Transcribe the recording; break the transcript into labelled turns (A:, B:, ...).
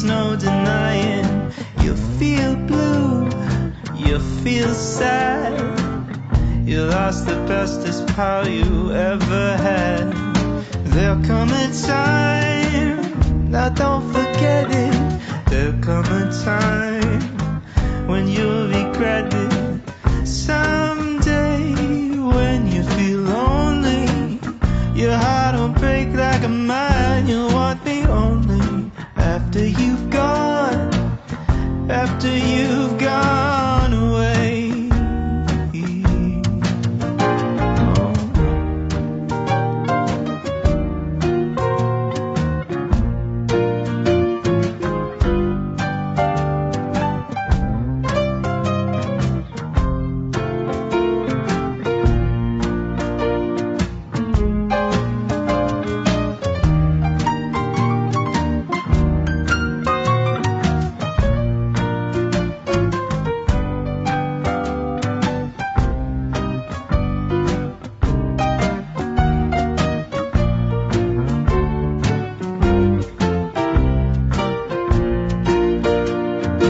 A: there's no denying. You feel blue, you feel sad. You lost the bestest pal you ever had. There'll come a time, now don't forget it. There'll come a time when you'll regret it.